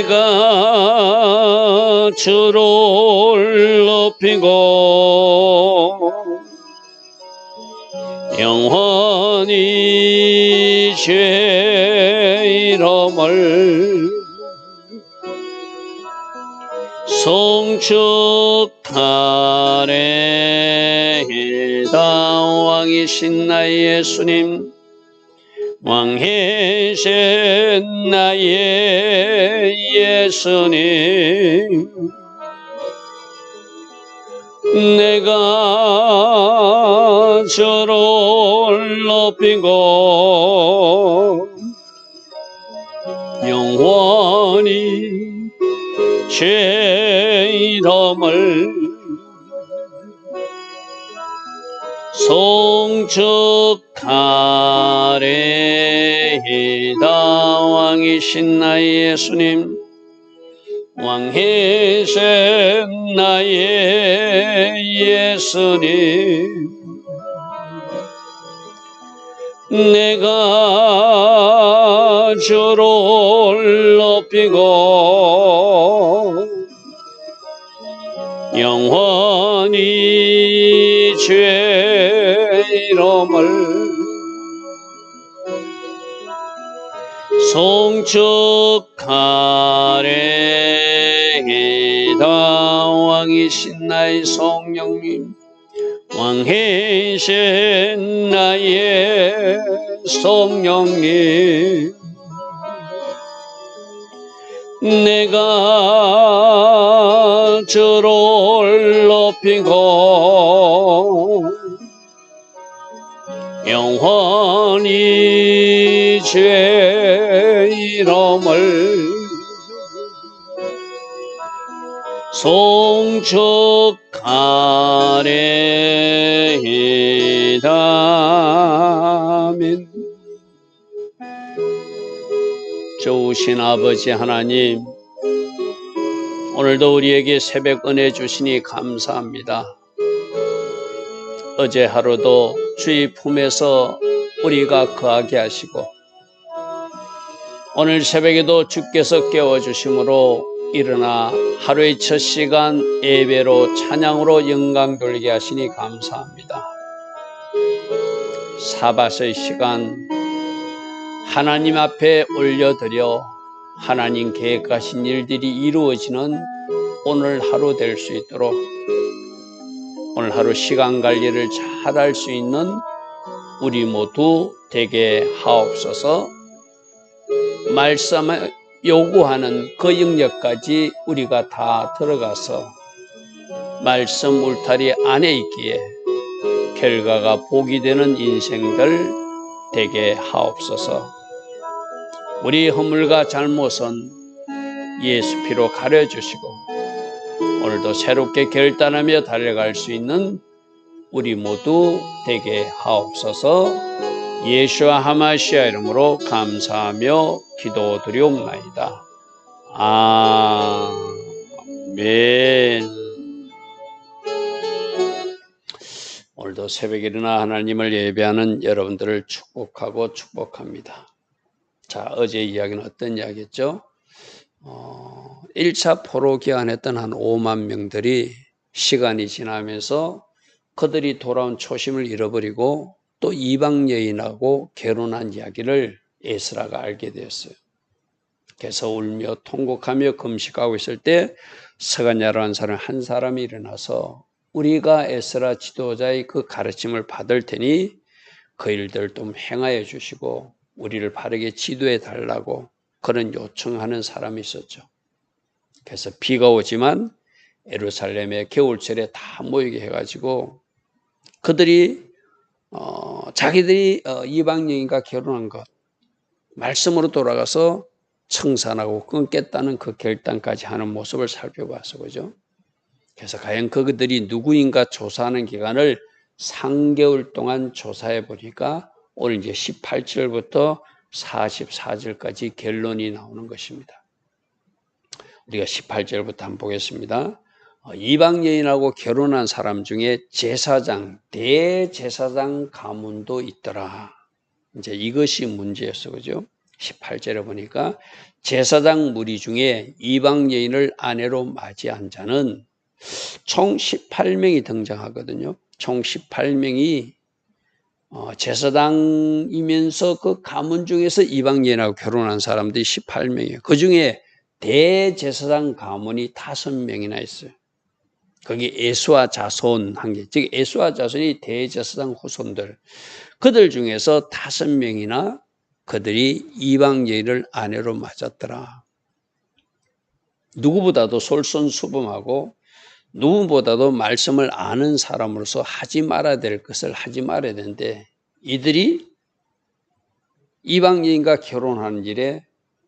내가 주를 높이고 영원히 주의 이름을 송축하리이다. 왕이신 나의 예수님, 왕이신 나의 예수님, 내가 주를 높이고 영원히 주의 이름을 송축하리이다. 왕이신 나의 예수님, 왕이신 나의 예수님, 내가 주를 높이고 영원히 주의 이름을 송축하리이다. 왕이신 나의 성령님, 왕이신 나의 성령님, 내가 주를 높이고 영원히 주의 이름을 송축하리이다. 아멘. 좋으신 아버지 하나님, 오늘도 우리에게 새벽 은혜 주시니 감사합니다. 어제 하루도 주의 품에서 우리가 거하게 하시고 오늘 새벽에도 주께서 깨워주심으로 일어나 하루의 첫 시간 예배로 찬양으로 영광 돌리게 하시니 감사합니다. 사바의 시간 하나님 앞에 올려드려 하나님 계획하신 일들이 이루어지는 오늘 하루 될 수 있도록 오늘 하루 시간 관리를 잘 할 수 있는 우리 모두 되게 하옵소서. 말씀을 요구하는 그 영역까지 우리가 다 들어가서 말씀 울타리 안에 있기에 결과가 복이 되는 인생들 되게 하옵소서. 우리 허물과 잘못은 예수 피로 가려주시고 오늘도 새롭게 결단하며 달려갈 수 있는 우리 모두 되게 하옵소서. 예수와 하마시아 이름으로 감사하며 기도드리옵나이다. 아멘. 오늘도 새벽에 일어나 하나님을 예배하는 여러분들을 축복하고 축복합니다. 자, 어제 이야기는 어떤 이야기였죠? 1차 포로 기한했던 한 5만 명들이 시간이 지나면서 그들이 돌아온 초심을 잃어버리고 또 이방 여인하고 결혼한 이야기를 에스라가 알게 되었어요. 그래서 울며 통곡하며 금식하고 있을 때 스가랴라는 사람 한 사람이 일어나서 우리가 에스라 지도자의 그 가르침을 받을 테니 그 일들을 좀 행하여 주시고 우리를 바르게 지도해 달라고 그런 요청하는 사람이 있었죠. 그래서 비가 오지만 예루살렘의 겨울철에 다 모이게 해가지고 그들이 자기들이 이방 여인과 결혼한 것 말씀으로 돌아가서 청산하고 끊겠다는 그 결단까지 하는 모습을 살펴봤어, 그죠? 그래서 과연 그들이 누구인가 조사하는 기간을 3개월 동안 조사해 보니까 오늘 이제 18절부터 44절까지 결론이 나오는 것입니다. 우리가 18절부터 한번 보겠습니다. 이방 여인하고 결혼한 사람 중에 제사장, 대제사장 가문도 있더라. 이제 이것이 문제였어, 그죠? 18절에 보니까 제사장 무리 중에 이방 여인을 아내로 맞이한 자는 총 18명이 등장하거든요. 총 18명이 제사장이면서 그 가문 중에서 이방 여인하고 결혼한 사람들이 18명이에요. 그 중에 대제사장 가문이 5명이나 있어요. 거기 에수아 자손 한 개, 즉 에수아 자손이 대제사장 후손들. 그들 중에서 5명이나 그들이 이방 여인을 아내로 맞았더라. 누구보다도 솔선수범하고 누구보다도 말씀을 아는 사람으로서 하지 말아야 될 것을 하지 말아야 되는데 이들이 이방 여인과 결혼하는 일에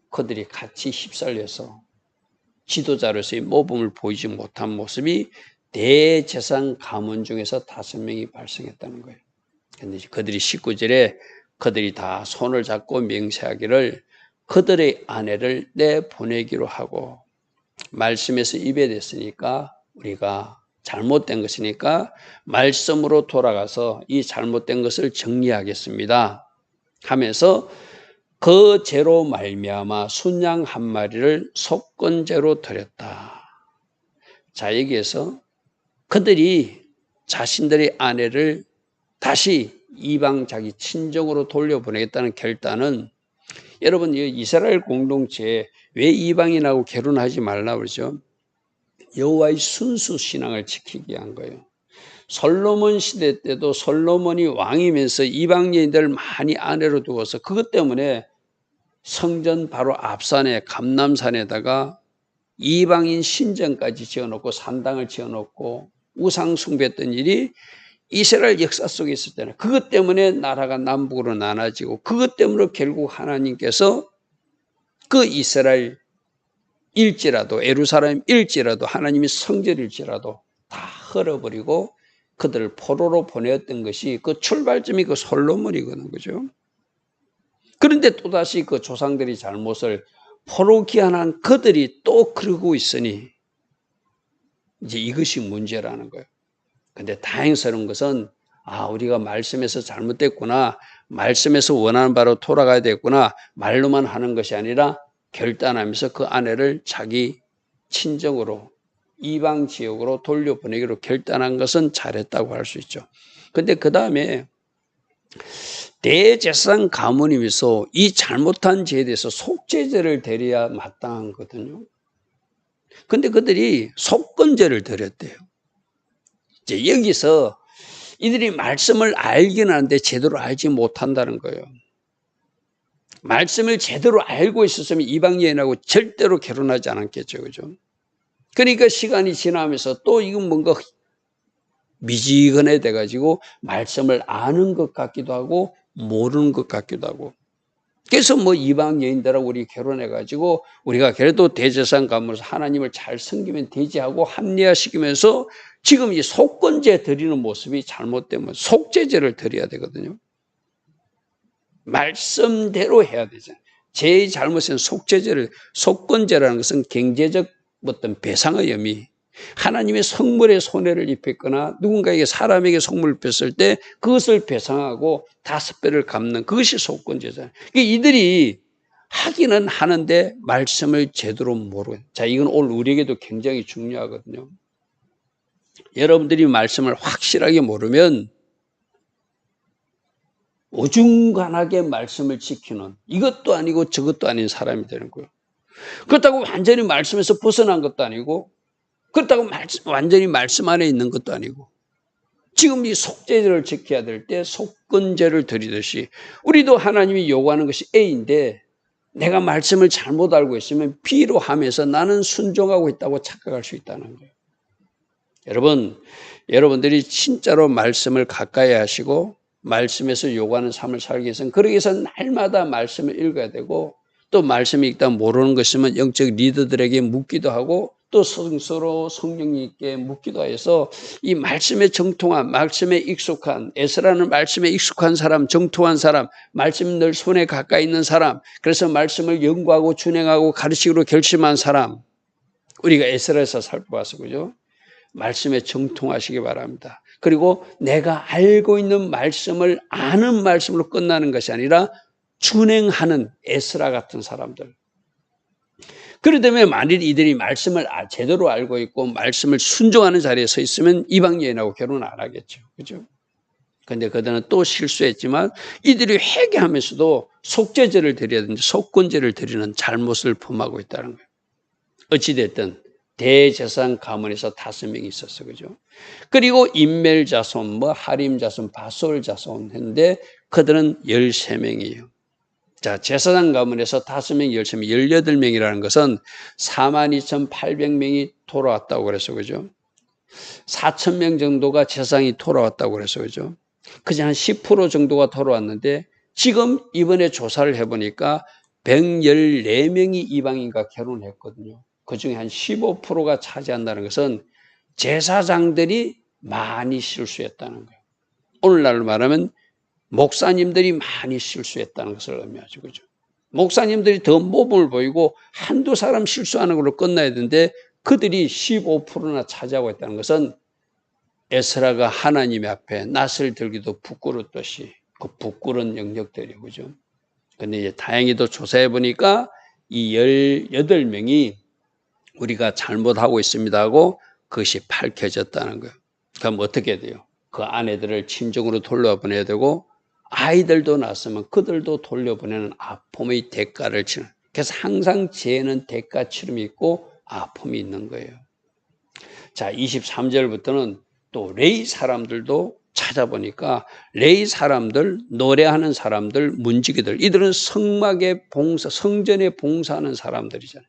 그들이 같이 휩쓸려서 지도자로서의 모범을 보이지 못한 모습이 대제사장 가문 중에서 5명이 발생했다는 거예요. 그런데 그들이 19절에 그들이 다 손을 잡고 맹세하기를 그들의 아내를 내보내기로 하고 말씀에서 입에 댔으니까 우리가 잘못된 것이니까 말씀으로 돌아가서 이 잘못된 것을 정리하겠습니다 하면서 그 죄로 말미암아 순양 한 마리를 속건제로 드렸다. 자, 여기에서 그들이 자신들의 아내를 다시 이방 자기 친정으로 돌려보내겠다는 결단은 여러분 이스라엘 공동체에 왜 이방인하고 결혼하지 말라고 그러죠? 여호와의 순수 신앙을 지키기 위한 거예요. 솔로몬 시대 때도 솔로몬이 왕이면서 이방 여인들을 많이 아내로 두어서 그것 때문에 성전 바로 앞산에 감람산에다가 이방인 신전까지 지어놓고 산당을 지어놓고 우상 숭배했던 일이 이스라엘 역사 속에 있었잖아요. 그것 때문에 나라가 남북으로 나눠지고 그것 때문에 결국 하나님께서 그 이스라엘 일지라도 예루살렘 일지라도 하나님이 성전일지라도 다 헐어버리고 그들을 포로로 보내었던 것이 그 출발점이 그 솔로몬이거든, 그죠? 그런데 또다시 그 조상들이 잘못을 포로 귀환한 그들이 또 그러고 있으니 이제 이것이 문제라는 거예요. 근데 다행스러운 것은 우리가 말씀에서 잘못됐구나. 말씀에서 원하는 바로 돌아가야 되겠구나. 말로만 하는 것이 아니라 결단하면서 그 아내를 자기 친정으로 이방 지역으로 돌려보내기로 결단한 것은 잘했다고 할 수 있죠. 근데 그 다음에 대제사장 가문이면서 이 잘못한 죄에 대해서 속죄제를 드려야 마땅한 거거든요. 근데 그들이 속건제를 드렸대요. 이제 여기서 이들이 말씀을 알긴 하는데 제대로 알지 못한다는 거예요. 말씀을 제대로 알고 있었으면 이방 여인하고 절대로 결혼하지 않았겠죠, 그죠? 그러니까 시간이 지나면서 또 이건 뭔가 미지근해 돼가지고 말씀을 아는 것 같기도 하고 모르는 것 같기도 하고. 그래서 뭐 이방 여인들하고 우리 결혼해가지고 우리가 그래도 대제사장 가문으로서 하나님을 잘 섬기면 되지 하고 합리화시키면서 지금 이 속건제 드리는 모습이 잘못되면 속죄제를 드려야 되거든요. 말씀대로 해야 되잖아요. 제 잘못은 속건제라는 것은 경제적 어떤 배상의 의미, 하나님의 성물에 손해를 입혔거나 누군가에게 사람에게 성물을 뺐을 때 그것을 배상하고 5배를 갚는 그것이 속건제잖아요. 그러니까 이들이 하기는 하는데 말씀을 제대로 모르고, 자, 이건 오늘 우리에게도 굉장히 중요하거든요. 여러분들이 말씀을 확실하게 모르면 어중간하게 말씀을 지키는 이것도 아니고 저것도 아닌 사람이 되는 거예요. 그렇다고 완전히 말씀에서 벗어난 것도 아니고 그렇다고 완전히 말씀 안에 있는 것도 아니고 지금 이 속죄제를 지켜야 될 때 속건제를 드리듯이 우리도 하나님이 요구하는 것이 A인데 내가 말씀을 잘못 알고 있으면 B로 하면서 나는 순종하고 있다고 착각할 수 있다는 거예요. 여러분들이 진짜로 말씀을 가까이 하시고 말씀에서 요구하는 삶을 살기 위해서는 그러기 위해서 날마다 말씀을 읽어야 되고 또 말씀이 읽다 모르는 것 있으면 영적 리더들에게 묻기도 하고 또 스스로 성령님께 묻기도 해서 이 말씀에 정통한, 말씀에 익숙한, 에스라는 말씀에 익숙한 사람, 정통한 사람, 말씀 늘 손에 가까이 있는 사람, 그래서 말씀을 연구하고 준행하고 가르치기로 결심한 사람, 우리가 에스라에서 살펴봤어, 그죠? 말씀에 정통하시기 바랍니다. 그리고 내가 알고 있는 말씀을 아는 말씀으로 끝나는 것이 아니라 준행하는 에스라 같은 사람들. 그러다면 만일 이들이 말씀을 제대로 알고 있고 말씀을 순종하는 자리에 서 있으면 이방 여인하고 결혼 안 하겠죠. 그죠? 근데 그들은 또 실수했지만 이들이 회개하면서도 속죄제를 드려야되는데 속건제를 드리는 잘못을 범하고 있다는 거예요. 어찌됐든 대제사장 가문에서 5명이 있었어. 그죠? 그리고 인멜 자손, 하림 자손, 바솔 자손 했는데 그들은 13명이에요. 자, 제사장 가문에서 5명, 13명, 18명이라는 것은 42,800명이 돌아왔다고 그래서 그죠? 4,000명 정도가 제사장이 돌아왔다고 그래서 그죠? 그저 한 10% 정도가 돌아왔는데 지금 이번에 조사를 해보니까 114명이 이방인과 결혼했거든요. 그중에 한 15%가 차지한다는 것은 제사장들이 많이 실수했다는 거예요. 오늘날로 말하면 목사님들이 많이 실수했다는 것을 의미하죠. 그죠? 목사님들이 더 모범을 보이고 한두 사람 실수하는 걸로 끝나야 되는데 그들이 15%나 차지하고 있다는 것은 에스라가 하나님 앞에 낫을 들기도 부끄럽듯이 그 부끄러운 영역들이에요. 그죠? 근데 이제 다행히도 조사해 보니까 이 18명이 우리가 잘못하고 있습니다 하고 그것이 밝혀졌다는 거예요. 그럼 어떻게 돼요? 그 아내들을 친정으로 돌려보내야 되고 아이들도 낳았으면 그들도 돌려보내는 아픔의 대가를 치는. 그래서 항상 죄는 대가 치름이 있고 아픔이 있는 거예요. 자, 23절부터는 또 레위 사람들도 찾아보니까 레위 사람들, 노래하는 사람들, 문지기들, 이들은 성막에 봉사, 성전에 봉사하는 사람들이잖아요.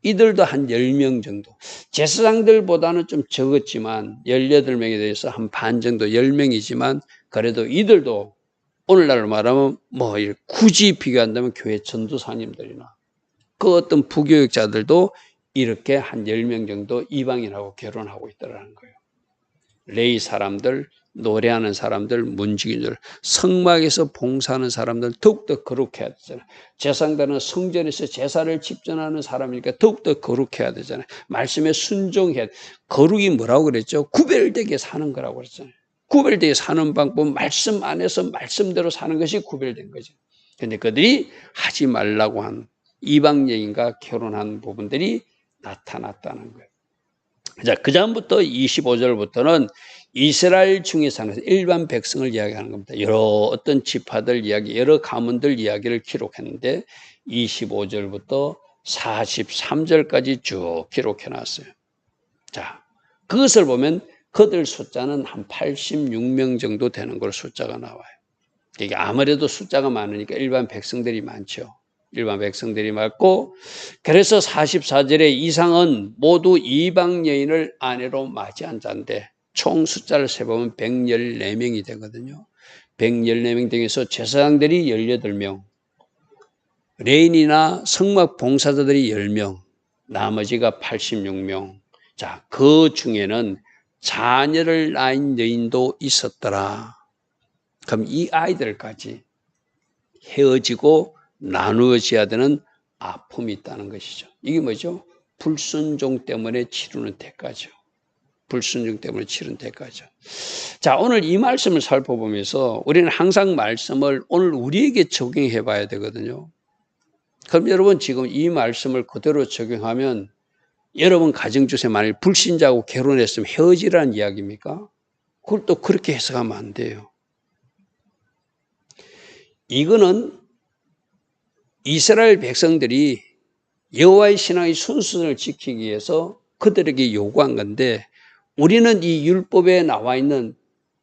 이들도 한 10명 정도. 제사장들보다는 좀 적었지만 18명에 대해서 한 반 정도 10명이지만 그래도 이들도 오늘날로 말하면 굳이 비교한다면 교회 전도사님들이나 그 어떤 부교육자들도 이렇게 한 10명 정도 이방인하고 결혼하고 있다는 거예요. 레위 사람들, 노래하는 사람들, 문지기들, 성막에서 봉사하는 사람들 더욱더 거룩해야 되잖아요. 제사장들은 성전에서 제사를 집전하는 사람이니까 더욱더 거룩해야 되잖아요. 말씀에 순종해야 돼. 거룩이 뭐라고 그랬죠? 구별되게 사는 거라고 그랬잖아요. 구별되게 사는 방법, 말씀 안에서 말씀대로 사는 것이 구별된 거죠. 그런데 그들이 하지 말라고 한 이방 여인과 결혼한 부분들이 나타났다는 거예요. 자, 그 다음부터 25절부터는 이스라엘 중에 사는 일반 백성을 이야기하는 겁니다. 여러 어떤 지파들 이야기, 여러 가문들 이야기를 기록했는데 25절부터 43절까지 쭉 기록해 놨어요. 자, 그것을 보면 그들 숫자는 한 86명 정도 되는 걸 숫자가 나와요. 이게 아무래도 숫자가 많으니까 일반 백성들이 많죠. 일반 백성들이 많고, 그래서 44절에 이상은 모두 이방 여인을 아내로 맞이한 자인데 총 숫자를 세보면 114명이 되거든요. 114명 중에서 제사장들이 18명, 레인이나 성막 봉사자들이 10명, 나머지가 86명. 자, 그 중에는 자녀를 낳은 여인도 있었더라. 그럼 이 아이들까지 헤어지고 나누어져야 되는 아픔이 있다는 것이죠. 이게 뭐죠? 불순종 때문에 치르는 대가죠. 불순종 때문에 치른 대가죠. 자, 오늘 이 말씀을 살펴보면서 우리는 항상 말씀을 오늘 우리에게 적용해 봐야 되거든요. 그럼 여러분 지금 이 말씀을 그대로 적용하면 여러분 가정주세 만일 불신자하고 결혼했으면 헤어지라는 이야기입니까? 그걸 또 그렇게 해석하면 안 돼요. 이거는 이스라엘 백성들이 여호와의 신앙의 순수성을 지키기 위해서 그들에게 요구한 건데 우리는 이 율법에 나와 있는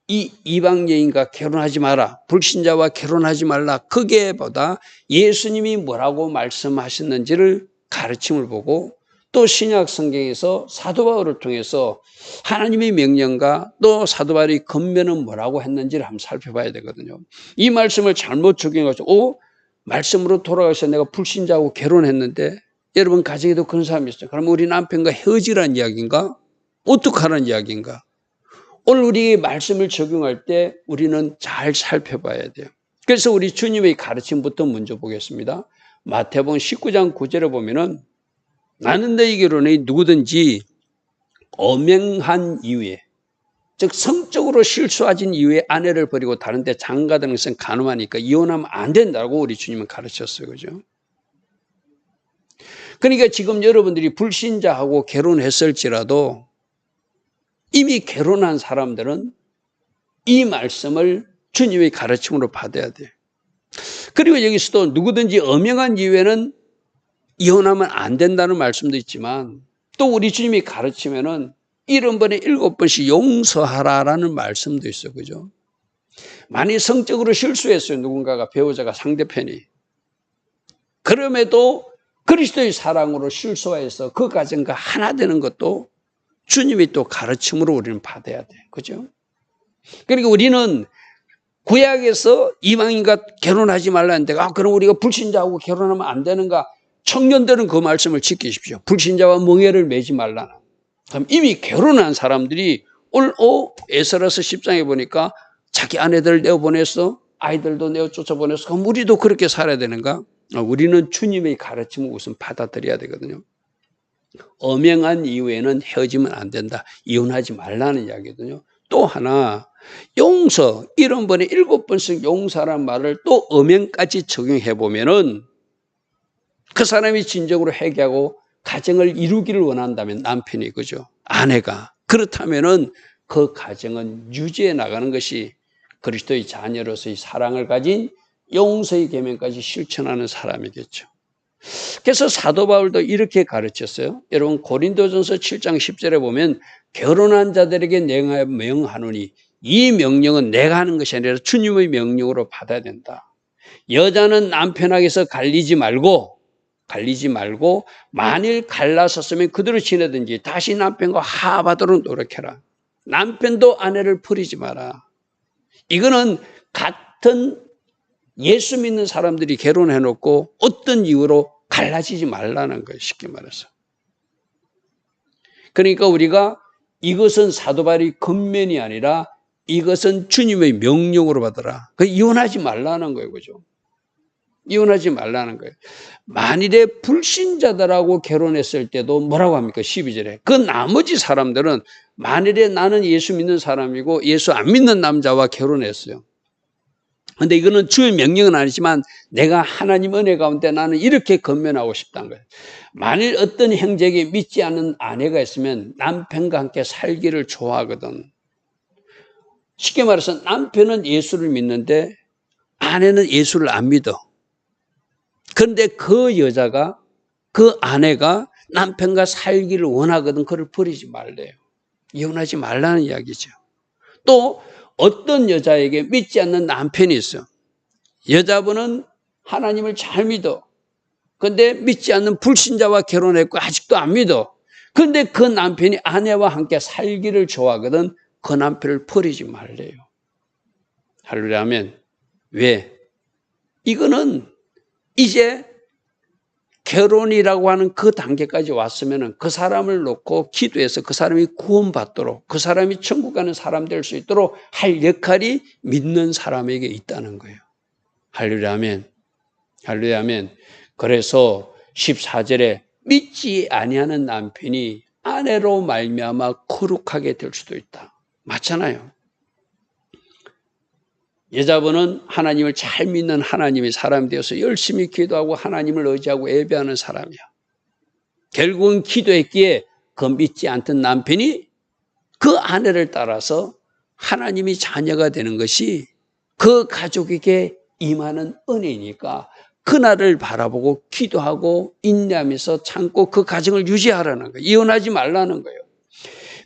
이 이방 여인과 결혼하지 마라, 불신자와 결혼하지 말라, 거기에보다 예수님이 뭐라고 말씀하셨는지를 가르침을 보고 또 신약 성경에서 사도 바울을 통해서 하나님의 명령과 또 사도 바울의 권면은 뭐라고 했는지를 한번 살펴봐야 되거든요. 이 말씀을 잘못 적용해가지고 말씀으로 돌아가서 내가 불신자하고 결혼했는데 여러분 가정에도 그런 사람이 있어요. 그럼 우리 남편과 헤어지라는 이야기인가? 어떡하라는 이야기인가? 오늘 우리 말씀을 적용할 때 우리는 잘 살펴봐야 돼요. 그래서 우리 주님의 가르침부터 먼저 보겠습니다. 마태복음 19장 9절에 보면은 나는 너희에게로는 누구든지 엄행한 이후에 즉 성적으로 실수하진 이후에 아내를 버리고 다른 데 장가드는 것은 간음하니까 이혼하면 안 된다고 우리 주님은 가르쳤어요. 그죠? 그러니까 지금 여러분들이 불신자하고 결혼했을지라도 이미 결혼한 사람들은 이 말씀을 주님의 가르침으로 받아야 돼요. 그리고 여기서도 누구든지 엄명한 이후에는 이혼하면 안 된다는 말씀도 있지만 또 우리 주님이 가르치면은 70번에 7번씩 용서하라라는 말씀도 있어요. 그죠? 만약 성적으로 실수했어요. 누군가가, 배우자가, 상대편이. 그럼에도 그리스도의 사랑으로 실수해서 그 가정과 하나 되는 것도 주님이 또 가르침으로 우리는 받아야 돼요. 그죠? 그러니까 우리는 구약에서 이방인과 결혼하지 말라는데, 그럼 우리가 불신자하고 결혼하면 안 되는가? 청년들은 그 말씀을 지키십시오. 불신자와 멍에를 매지 말라는. 그럼 이미 결혼한 사람들이 에스라서 10장에 보니까 자기 아내들을 내어보냈어. 아이들도 내어 쫓아보냈어. 그럼 우리도 그렇게 살아야 되는가? 우리는 주님의 가르침을 우선 받아들여야 되거든요. 엄행한 이후에는 헤어지면 안 된다. 이혼하지 말라는 이야기거든요. 또 하나, 용서, 70번에 7번씩 용서라는 말을 또 엄행까지 적용해 보면은 그 사람이 진정으로 회개하고 가정을 이루기를 원한다면 남편이, 그죠? 아내가. 그렇다면은 그 가정은 유지해 나가는 것이 그리스도의 자녀로서의 사랑을 가진 용서의 계명까지 실천하는 사람이겠죠. 그래서 사도 바울도 이렇게 가르쳤어요. 여러분 고린도전서 7장 10절에 보면 결혼한 자들에게 내가 명하노니 이 명령은 내가 하는 것이 아니라 주님의 명령으로 받아야 된다. 여자는 남편에게서 갈리지 말고 만일 갈라섰으면 그대로 지내든지 다시 남편과 화합하도록 노력해라. 남편도 아내를 버리지 마라. 이거는 같은 예수 믿는 사람들이 결혼해놓고 어떤 이유로 갈라지지 말라는 거예요. 쉽게 말해서. 그러니까 우리가 이것은 사도 바울의 권면이 아니라 이것은 주님의 명령으로 받아라. 이혼하지 말라는 거예요. 그죠? 이혼하지 말라는 거예요. 만일에 불신자들하고 결혼했을 때도 뭐라고 합니까? 12절에. 그 나머지 사람들은 만일에 나는 예수 믿는 사람이고 예수 안 믿는 남자와 결혼했어요. 근데 이거는 주의 명령은 아니지만 내가 하나님 은혜 가운데 나는 이렇게 권면하고 싶다는 거예요. 만일 어떤 형제에게 믿지 않는 아내가 있으면 남편과 함께 살기를 좋아하거든. 쉽게 말해서 남편은 예수를 믿는데 아내는 예수를 안 믿어. 그런데 그 여자가, 그 아내가 남편과 살기를 원하거든. 그걸 버리지 말래요. 이혼하지 말라는 이야기죠. 또 어떤 여자에게 믿지 않는 남편이 있어. 여자분은 하나님을 잘 믿어. 그런데 믿지 않는 불신자와 결혼했고 아직도 안 믿어. 그런데 그 남편이 아내와 함께 살기를 좋아하거든. 그 남편을 버리지 말래요. 할렐루야 하면. 왜? 이거는 이제 결혼이라고 하는 그 단계까지 왔으면 그 사람을 놓고 기도해서 그 사람이 구원받도록, 그 사람이 천국 가는 사람 될 수 있도록 할 역할이 믿는 사람에게 있다는 거예요. 할렐루야 아멘. 할렐루야 아멘. 그래서 14절에 믿지 아니하는 남편이 아내로 말미암아 거룩하게 될 수도 있다. 맞잖아요. 여자분은 하나님을 잘 믿는 하나님의 사람이 되어서 열심히 기도하고 하나님을 의지하고 예배하는 사람이야. 결국은 기도했기에 그 믿지 않던 남편이 그 아내를 따라서 하나님이 자녀가 되는 것이 그 가족에게 임하는 은혜니까 그날을 바라보고 기도하고 인내하면서 참고 그 가정을 유지하라는 거예요. 이혼하지 말라는 거예요.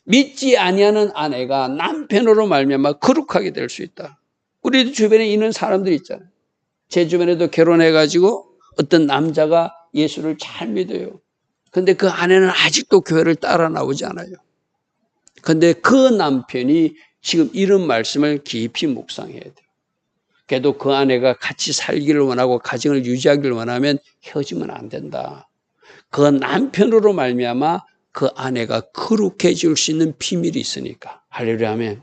믿지 아니하는 아내가 남편으로 말미암아 거룩하게 될 수 있다. 우리 주변에 있는 사람들이 있잖아요. 제 주변에도 결혼해가지고 어떤 남자가 예수를 잘 믿어요. 근데 그 아내는 아직도 교회를 따라 나오지 않아요. 근데 그 남편이 지금 이런 말씀을 깊이 묵상해야 돼요. 그래도 그 아내가 같이 살기를 원하고 가정을 유지하기를 원하면 헤어지면 안 된다. 그 남편으로 말미암아 그 아내가 거룩해질 수 있는 비밀이 있으니까. 할렐루야 아멘.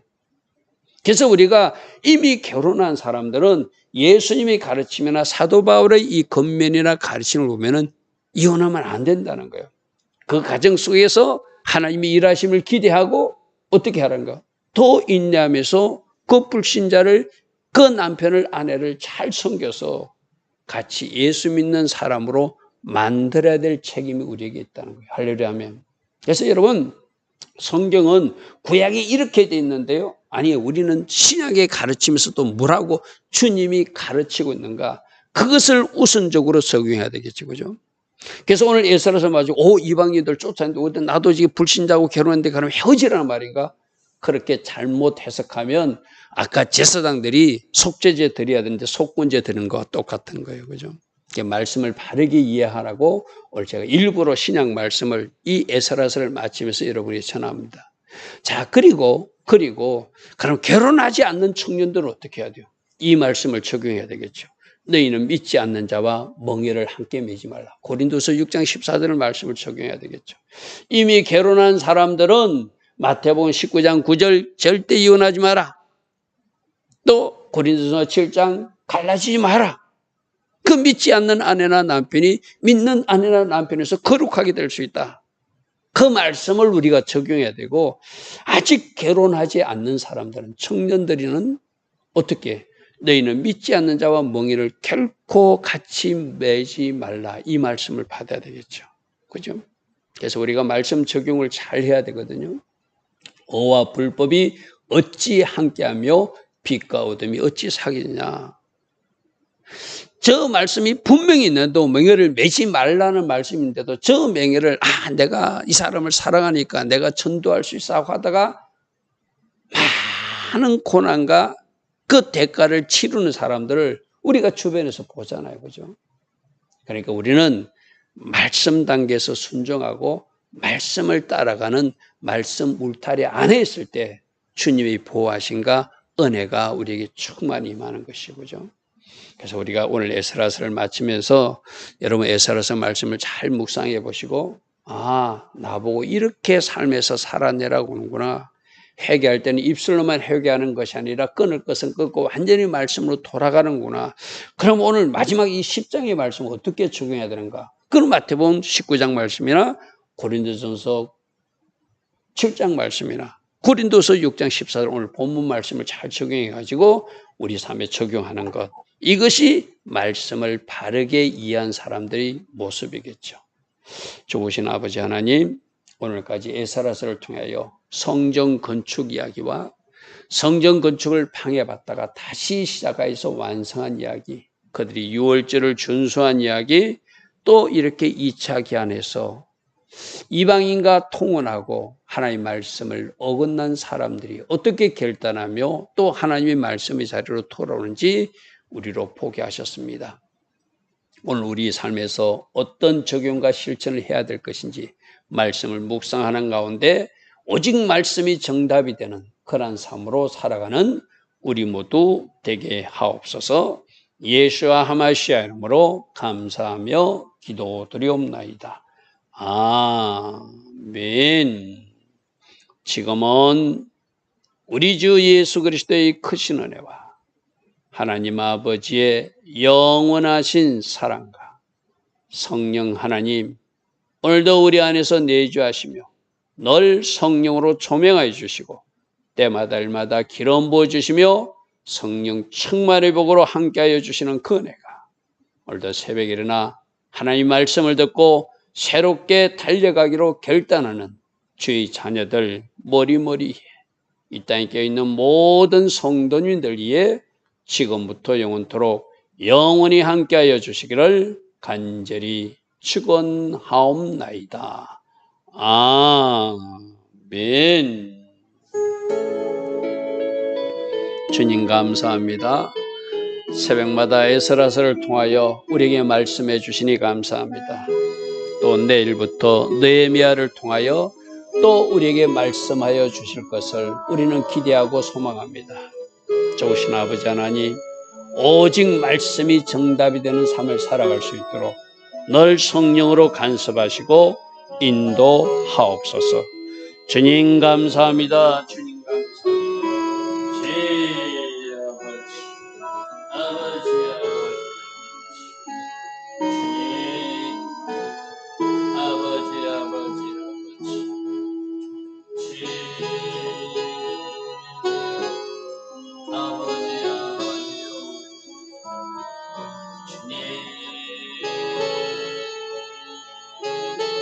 그래서 우리가 이미 결혼한 사람들은 예수님이 가르치거나 사도 바울의 이 권면이나 가르침을 보면은 이혼하면 안 된다는 거예요. 그 가정 속에서 하나님이 일하심을 기대하고 어떻게 하는가? 더 인내하면서 그 불신자를, 그 남편을, 아내를 잘 섬겨서 같이 예수 믿는 사람으로 만들어야 될 책임이 우리에게 있다는 거예요. 할렐루야 하면. 그래서 여러분, 성경은 구약이 이렇게 돼 있는데요. 아니, 우리는 신약의 가르치면서 또 뭐라고 주님이 가르치고 있는가? 그것을 우선적으로 적용해야 되겠죠. 그죠? 그래서 오늘 에스라서 가지고 이방인들 쫓아냈는데 나도 지금 불신자하고 결혼했는데 그러면 헤어지라는 말인가? 그렇게 잘못 해석하면 아까 제사장들이 속죄제 드려야 되는데 속건제 드리는 거와 똑같은 거예요. 그죠? 말씀을 바르게 이해하라고 오늘 제가 일부러 신약 말씀을 이 에스라서를 마치면서 여러분이 전합니다. 자, 그리고 그럼 결혼하지 않는 청년들은 어떻게 해야 돼요? 이 말씀을 적용해야 되겠죠. 너희는 믿지 않는 자와 멍에를 함께 매지 말라. 고린도서 6장 14절 말씀을 적용해야 되겠죠. 이미 결혼한 사람들은 마태복음 19장 9절 절대 이혼하지 마라. 또 고린도서 7장 갈라지지 마라. 그 믿지 않는 아내나 남편이 믿는 아내나 남편에서 거룩하게 될 수 있다. 그 말씀을 우리가 적용해야 되고, 아직 결혼하지 않는 사람들은, 청년들이는 어떻게? 너희는 믿지 않는 자와 멍에를 결코 같이 매지 말라. 이 말씀을 받아야 되겠죠. 그죠? 그래서 우리가 말씀 적용을 잘 해야 되거든요. 의와 불법이 어찌 함께하며 빛과 어둠이 어찌 사귀느냐. 저 말씀이 분명히 있는데도 맹해를 매지 말라는 말씀인데도 저 맹해를 내가 이 사람을 사랑하니까 내가 전도할 수 있어 하다가 많은 고난과 그 대가를 치르는 사람들을 우리가 주변에서 보잖아요. 그죠? 그러니까 우리는 말씀 단계에서 순종하고 말씀을 따라가는 말씀 울타리 안에 있을 때 주님의 보호하심과 은혜가 우리에게 충만히 임하는 것이죠. 그래서 우리가 오늘 에스라서를 마치면서 여러분 에스라서 말씀을 잘 묵상해 보시고 나보고 이렇게 삶에서 살아내라고 하는구나. 회개할 때는 입술로만 회개하는 것이 아니라 끊을 것은 끊고 완전히 말씀으로 돌아가는구나. 그럼 오늘 마지막 이 10장의 말씀을 어떻게 적용해야 되는가? 그럼 마태복음 19장 말씀이나 고린도전서 7장 말씀이나 고린도서 6장 14절 오늘 본문 말씀을 잘 적용해 가지고 우리 삶에 적용하는 것. 이것이 말씀을 바르게 이해한 사람들의 모습이겠죠. 좋으신 아버지 하나님, 오늘까지 에스라서를 통하여 성전 건축 이야기와 성전 건축을 방해받다가 다시 시작해서 완성한 이야기, 그들이 유월절을 준수한 이야기, 또 이렇게 2차 기한에서 이방인과 통혼하고 하나님의 말씀을 어긋난 사람들이 어떻게 결단하며 또 하나님의 말씀의 자리로 돌아오는지 우리로 보게 하셨습니다. 오늘 우리 삶에서 어떤 적용과 실천을 해야 될 것인지 말씀을 묵상하는 가운데 오직 말씀이 정답이 되는 그런 삶으로 살아가는 우리 모두 되게 하옵소서. 예수와 하마시아 이름으로 감사하며 기도드리옵나이다. 아멘. 지금은 우리 주 예수 그리스도의 크신 은혜와 하나님 아버지의 영원하신 사랑과 성령 하나님, 오늘도 우리 안에서 내주하시며 늘 성령으로 조명하여 주시고 때마다 기름 부어주시며 성령 충만의 복으로 함께하여 주시는 그 은혜가 오늘도 새벽에 일어나 하나님 말씀을 듣고 새롭게 달려가기로 결단하는 주의 자녀들 머리머리에 이 땅에 껴있는 모든 성도님들 위해 지금부터 영원토록 영원히 함께하여 주시기를 간절히 축원하옵나이다. 아멘. 주님 감사합니다. 새벽마다 에스라서를 통하여 우리에게 말씀해 주시니 감사합니다. 또 내일부터 느헤미야를 통하여 또 우리에게 말씀하여 주실 것을 우리는 기대하고 소망합니다. 좋으신 아버지 하나님, 오직 말씀이 정답이 되는 삶을 살아갈 수 있도록 늘 성령으로 간섭하시고 인도하옵소서. 주님 감사합니다. 주님 감사합니다. 아버지